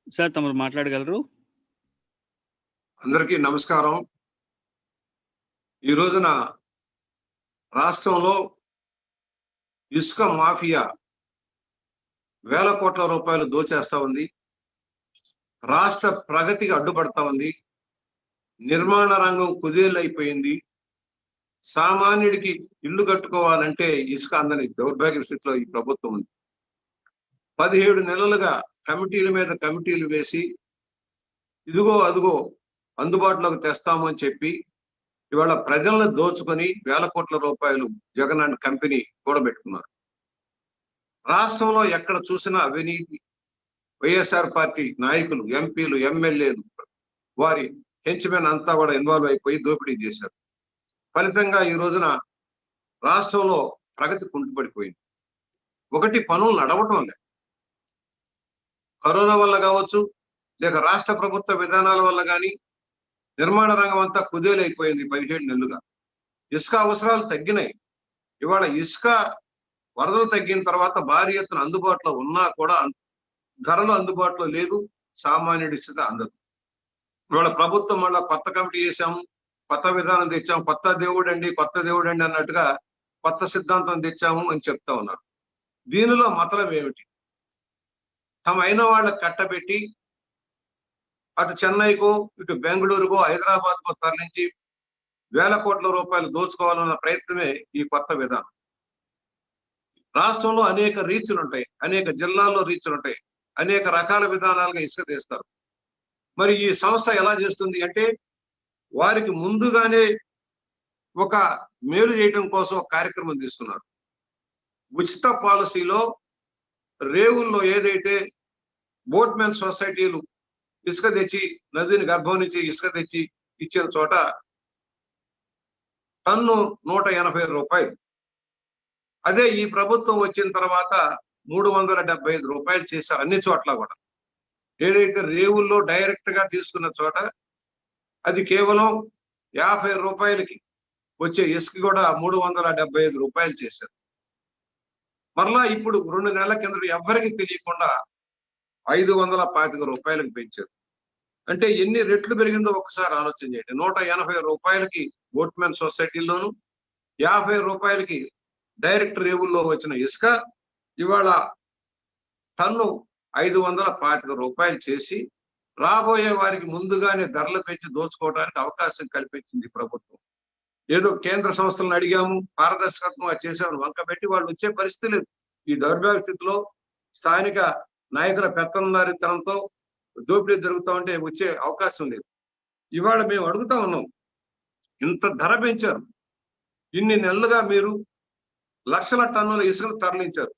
Sir తమరు మాట్లాడగలరు? అందరికీ నమస్కారం. ఈ రోజున రాష్ట్రంలో ఇసుక మాఫియా వేల కోట్ల రూపాయలు దోచేస్తా ఉంది. రాష్ట్ర ప్రగతికి అడ్డుపడతా ఉంది. నిర్మాణ రంగం కుదేలైపోయింది. సామాన్యుడికి ఇల్లు కట్టుకోవాలంటే ఇసుక అందని దౌర్భాగ్య స్థితిలో ఈ ప్రభుత్వం ఉంది. 17 నెలలుగా కమిటీల మీద కమిటీలు వేసి ఇదిగో అదిగో అందుబాటులోకి తెస్తామని చెప్పి ఇవాళ ప్రజలను దోచుకొని వేల కోట్ల రూపాయలు జగన్ అండ్ కంపెనీ కూడబెట్టుకున్నారు. రాష్ట్రంలో ఎక్కడ చూసినా అవినీతి. వైఎస్ఆర్ పార్టీ నాయకులు, ఎంపీలు, ఎమ్మెల్యేలు, వారి హెంచ్మెన్ అంతా కూడా ఇన్వాల్వ్ అయిపోయి దోపిడీ చేశారు. ఫలితంగా ఈ రోజున రాష్ట్రంలో ప్రగతి కుంటుపడిపోయింది. ఒకటి, పనులు నడవటం లేదు. కరోనా వల్ల కావచ్చు, లేక రాష్ట్ర ప్రభుత్వ విధానాల వల్ల కానీ నిర్మాణ రంగం అంతా కుదేలైపోయింది. 17 నెలలుగా ఇసుక అవసరాలు తగ్గినాయి. ఇవాళ ఇసుక వరదలు తగ్గిన తర్వాత భారీ ఎత్తున అందుబాటులో ఉన్నా కూడా ధరలు అందుబాటులో లేదు. సామాన్యుడి ఇసుక అందదు. ఇవాళ ప్రభుత్వం మళ్ళా కొత్త కమిటీ చేశాము, కొత్త విధానం తెచ్చాము, కొత్త దేవుడు అండి అన్నట్టుగా కొత్త సిద్ధాంతం తెచ్చాము అని చెప్తా ఉన్నారు. దీనిలో మతలం ఏమిటి? తమ అయిన వాళ్ళకి కట్టబెట్టి అటు చెన్నైకో, ఇటు బెంగళూరుకో, హైదరాబాద్కో తరలించి వేల కోట్ల రూపాయలు దోచుకోవాలన్న ప్రయత్నమే ఈ కొత్త విధానం. రాష్ట్రంలో అనేక రీచ్లు ఉంటాయి, అనేక జిల్లాల్లో రీచ్లు ఉంటాయి, అనేక రకాల విధానాలుగా ఇసుక తీస్తారు. మరి ఈ సంస్థ ఎలా చేస్తుంది అంటే, వారికి ముందుగానే ఒక మేలు చేయడం కోసం ఒక కార్యక్రమం తీసుకున్నారు. ఉచిత పాలసీలో రేవుల్లో ఏదైతే బోట్మెన్ సొసైటీలు ఇసుక తెచ్చి నదిని గర్భం నుంచి ఇసుక తెచ్చి ఇచ్చిన చోట టన్ను 180 రూపాయలు. అదే ఈ ప్రభుత్వం వచ్చిన తర్వాత 375 రూపాయలు చేశారు అన్ని చోట్ల కూడా. ఏదైతే రేవుల్లో డైరెక్ట్ గా తీసుకున్న చోట అది కేవలం 50 రూపాయలకి వచ్చే ఇసుక కూడా 375 రూపాయలు చేశారు. మరలా ఇప్పుడు 2 నెలల కింద ఎవరికి తెలియకుండా 525 రూపాయలకు పెంచారు. అంటే ఎన్ని రెట్లు పెరిగిందో ఒకసారి ఆలోచన చేయండి. 180 రూపాయలకి బోట్మెన్ సొసైటీలోను, 50 రూపాయలకి డైరెక్ట్ రేవుల్లో వచ్చిన ఇసుక ఇవాళ టన్ను 525 రూపాయలు చేసి రాబోయే వారికి ముందుగానే ధరలు పెంచి దోచుకోవడానికి అవకాశం కల్పించింది ప్రభుత్వం. ఏదో కేంద్ర సంస్థలను అడిగాము, పారదర్శకత్వంగా చేసామని వంకబెట్టి వాళ్ళు వచ్చే పరిస్థితి లేదు. ఈ దౌర్భాగ్య స్థితిలో స్థానిక నాయకుల పెత్తనదారితనంతో దోపిడీ జరుగుతూ ఉంటే వచ్చే అవకాశం లేదు. ఇవాళ మేము అడుగుతా ఉన్నాం, ఇంత ధర పెంచారు, ఇన్ని నెలలుగా మీరు లక్షల టన్నుల ఇసుకను తరలించారు.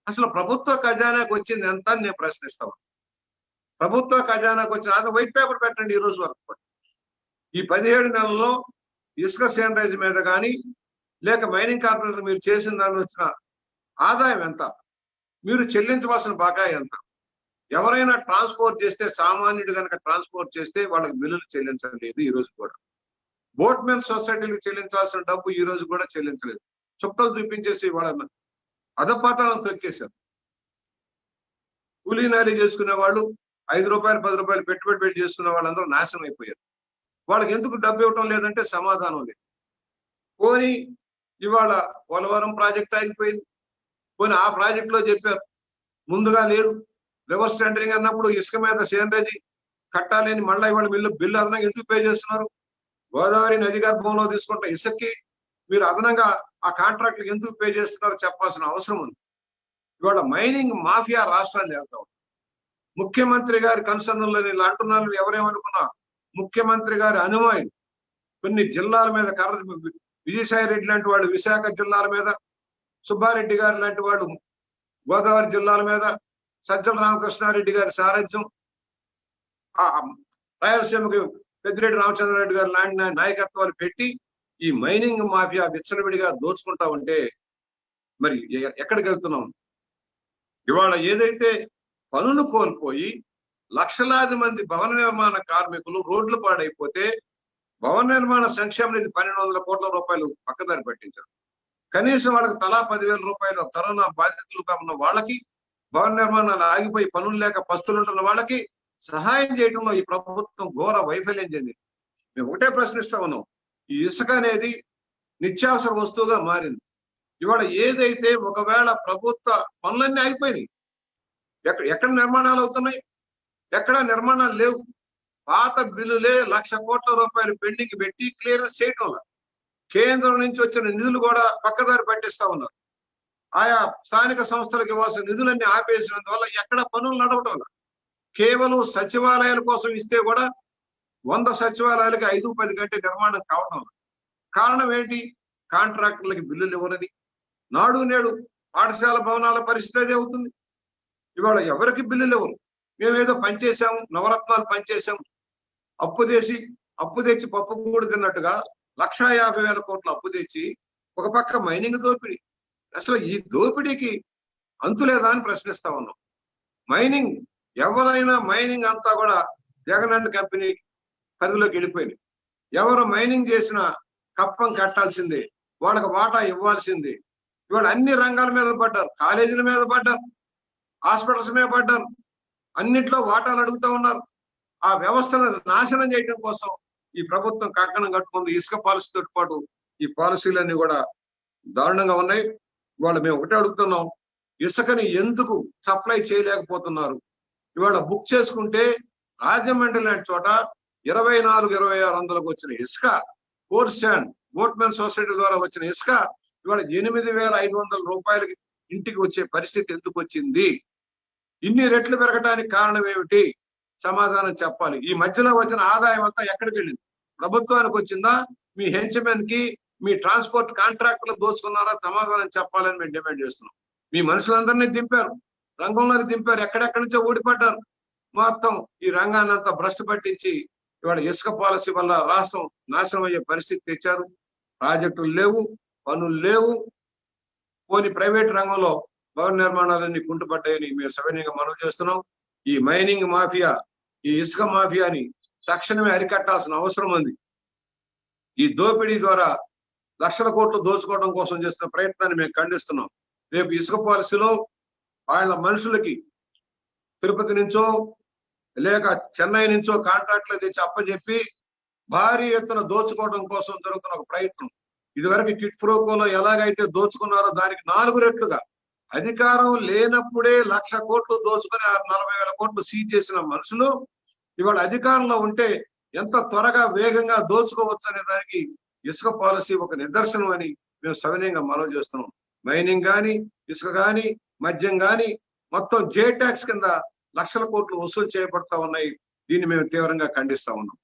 అసలు ప్రభుత్వ ఖజానాకు వచ్చింది ఎంత అని నేను ప్రశ్నిస్తాను. ప్రభుత్వ ఖజానాకు వచ్చిన అది వైట్ పేపర్ పెట్టండి ఈ రోజు వరకు. ఈ 17 నెలల్లో ఇసుక సేనరైజ్ మీద కానీ లేక మైనింగ్ కార్పొరేషన్ మీరు చేసిన దానిలో వచ్చిన ఆదాయం ఎంత, మీరు చెల్లించవలసిన బకాయి ఎంత, ఎవరైనా ట్రాన్స్పోర్ట్ చేస్తే సామాన్యుడు కనుక ట్రాన్స్పోర్ట్ చేస్తే వాళ్ళకి బిల్లులు చెల్లించలేదు ఈ రోజు కూడా. బోట్మెన్ సొసైటీలకు చెల్లించాల్సిన డబ్బు ఈ రోజు కూడా చెల్లించలేదు. చుక్కలు చూపించేసి వాళ్ళ అధపాతాలను తొక్కేశారు. కూలీ నారీ చేసుకునే వాళ్ళు 5 రూపాయలు 10 రూపాయలు పెట్టుబడి పెట్టి చేసుకునే వాళ్ళందరూ నాశనం అయిపోయారు. వాళ్ళకి ఎందుకు డబ్బు ఇవ్వటం లేదంటే సమాధానం లేదు. పోనీ ఇవాళ పోలవరం ప్రాజెక్ట్ ఆగిపోయింది. పోనీ ఆ ప్రాజెక్టులో చెప్పారు ముందుగా లేదు, రివర్స్ టెండరింగ్ అన్నప్పుడు ఇసుక మీద సేనరేజీ కట్టాలని మళ్ళీ ఇవాళ బిల్లు అదనంగా ఎందుకు పే చేస్తున్నారు? గోదావరి నది గర్భంలో తీసుకుంటే ఇసుకకి మీరు అదనంగా ఆ కాంట్రాక్టులకు ఎందుకు పే చేస్తున్నారో చెప్పాల్సిన అవసరం ఉంది. ఇవాళ మైనింగ్ మాఫియా రాష్ట్రాన్ని వెళ్తా ఉంది. ముఖ్యమంత్రి గారి కన్సర్న్లో నేను అంటున్నాను, ఎవరేమనుకున్నా ముఖ్యమంత్రి గారి అనుమాయం కొన్ని జిల్లాల మీద విజయసాయి రెడ్డి లాంటి వాడు విశాఖ జిల్లాల మీద, సుబ్బారెడ్డి గారు లాంటి వాడు గోదావరి జిల్లాల మీద, సజ్జల రామకృష్ణారెడ్డి గారి సారథ్యం, రాయలసీమకి పెద్దిరెడ్డి రామచంద్రారెడ్డి గారు లాంటి నాయకత్వాలు పెట్టి ఈ మైనింగ్ మాఫియా విచ్చలవిడిగా దోచుకుంటా ఉంటే మరి ఎక్కడికి వెళ్తున్నాం? ఇవాళ ఏదైతే పనులు కోల్పోయి లక్షలాది మంది భవన నిర్మాణ కార్మికులు రోడ్లు పాడైపోతే భవన నిర్మాణ సంక్షేమ నిధి 1200 కోట్ల రూపాయలు పక్కదారి పట్టించారు. కనీసం వాళ్ళకి తలా 10,000 రూపాయలు కరోనా బాధితులుగా ఉన్న వాళ్ళకి, భవన నిర్మాణాలు ఆగిపోయి పనులు లేక పస్తులుంటున్న వాళ్ళకి సహాయం చేయడంలో ఈ ప్రభుత్వం ఘోర వైఫల్యం చెందింది. మేము ఒకటే ప్రశ్నిస్తా ఉన్నాం, ఈ ఇసుక అనేది నిత్యావసర వస్తువుగా మారింది. ఇవాళ ఏదైతే ఒకవేళ ప్రభుత్వ పనులన్నీ అయిపోయినాయి, ఎక్కడ నిర్మాణాలు అవుతున్నాయి? ఎక్కడ నిర్మాణాలు లేవు. పాత బిల్లులే 1,00,000 కోట్ల రూపాయలు పెండింగ్ పెట్టి క్లియరెన్స్ చేయటం వల్ల కేంద్రం నుంచి వచ్చిన నిధులు కూడా పక్కదారి పట్టిస్తా ఉన్నారు. ఆయా స్థానిక సంస్థలకు ఇవ్వాల్సిన నిధులన్నీ ఆపేసినందువల్ల ఎక్కడ పనులు నడవటం వల్ల కేవలం సచివాలయాల కోసం ఇస్తే కూడా 100 సచివాలయాలకి 5-10 గంటల నిర్మాణం కావడం. కారణం ఏంటి? కాంట్రాక్టర్లకి బిల్లులు ఇవ్వనని. నాడు నేడు పాఠశాల భవనాల పరిస్థితి అదే అవుతుంది. ఇవాళ ఎవరికి బిల్లులు ఇవ్వరు. మేమేదో పనిచేసాము, నవరత్నాలు పనిచేసాము, అప్పు తెచ్చి పప్పు కూడా తిన్నట్టుగా 1,50,000 కోట్ల అప్పు తెచ్చి ఒక పక్క మైనింగ్ దోపిడీ. అసలు ఈ దోపిడీకి అంతు లేదా అని ప్రశ్నిస్తా ఉన్నాం. మైనింగ్ ఎవరైనా మైనింగ్ అంతా కూడా జగన్ అండ్ కంపెనీ పరిధిలోకి వెళ్ళిపోయింది. ఎవరు మైనింగ్ చేసినా కప్పం కట్టాల్సిందే, వాళ్ళకి వాటా ఇవ్వాల్సిందే. ఇవాళ అన్ని రంగాల మీద పడ్డారు, కాలేజీల మీద పడ్డారు, హాస్పిటల్స్ మీద పడ్డారు, అన్నిట్లో వాటాలు అడుగుతా ఉన్నారు. ఆ వ్యవస్థను నాశనం చేయడం కోసం ఈ ప్రభుత్వం కంకణం కట్టుకుంది. ఇసుక పాలసీతో పాటు ఈ పాలసీలన్నీ కూడా దారుణంగా ఉన్నాయి. ఇవాళ మేము ఒకటే అడుగుతున్నాం, ఇసుకని ఎందుకు సప్లై చేయలేకపోతున్నారు? ఇవాళ బుక్ చేసుకుంటే రాజమండ్రి లాంటి చోట 24,000-2600 వచ్చిన ఇసుక, కోర్ శాండ్ బోట్మెన్ సొసైటీ ద్వారా వచ్చిన ఇసుక ఇవాళ 8,500 రూపాయలకి ఇంటికి వచ్చే పరిస్థితి ఎందుకు వచ్చింది? ఇన్ని రెట్లు పెరగడానికి కారణం ఏమిటి? సమాధానం చెప్పాలి. ఈ మధ్యలో వచ్చిన ఆదాయం అంతా ఎక్కడికి వెళ్ళింది? ప్రభుత్వానికి వచ్చిందా? మీ హెంచ్మెన్ కి, మీ ట్రాన్స్పోర్ట్ కాంట్రాక్టర్లు దోచుకున్నారా? సమాధానం చెప్పాలని మేము డిమాండ్ చేస్తున్నాం. మీ మనుషులందరినీ దింపారు, రంగంలోకి దింపారు, ఎక్కడెక్కడి నుంచో ఊడిపడ్డారు. మొత్తం ఈ రంగాన్ని అంతా భ్రష్టు పట్టించి ఇవాళ ఇసుక పాలసీ వల్ల రాష్ట్రం నాశనం అయ్యే పరిస్థితి తెచ్చారు. ప్రాజెక్టులు లేవు, పనులు లేవు. పోని ప్రైవేట్ రంగంలో భవన నిర్మాణాలన్నీ కుంటుపడ్డాయని మేము సవినయంగా మనవి చేస్తున్నాం. ఈ మైనింగ్ మాఫియా, ఈ ఇసుక మాఫియాని తక్షణమే అరికట్టాల్సిన అవసరం ఉంది. ఈ దోపిడీ ద్వారా 1,00,000 కోట్లు దోచుకోవడం కోసం చేస్తున్న ప్రయత్నాన్ని మేము ఖండిస్తున్నాం. రేపు ఇసుక పాలసీలో వాళ్ళ మనుషులకి తిరుపతి నుంచో లేక చెన్నై నుంచో కాంట్రాక్ట్లు తెచ్చి అప్పచెప్పి భారీ ఎత్తున దోచుకోవడం కోసం జరుగుతున్న ఒక ప్రయత్నం. ఇదివరకు కిట్ ప్రోకోలో ఎలాగైతే దోచుకున్నారో దానికి 4 రెట్లుగా అధికారం లేనప్పుడే 1,00,000 కోట్లు దోచుకుని 40,000 కోట్లు సీజ్ చేసిన మనుషులు ఇవాళ అధికారంలో ఉంటే ఎంత త్వరగా వేగంగా దోచుకోవచ్చు అనే దానికి ఇసుక పాలసీ ఒక నిదర్శనం అని మేము సవినయంగా మనవి చేస్తున్నాం. మైనింగ్ కానీ, ఇసుక కానీ, మద్యం కానీ మొత్తం జే ట్యాక్స్ కింద 1,00,000 కోట్లు వసూలు చేయబడతా ఉన్నాయి. దీన్ని మేము తీవ్రంగా ఖండిస్తా ఉన్నాం.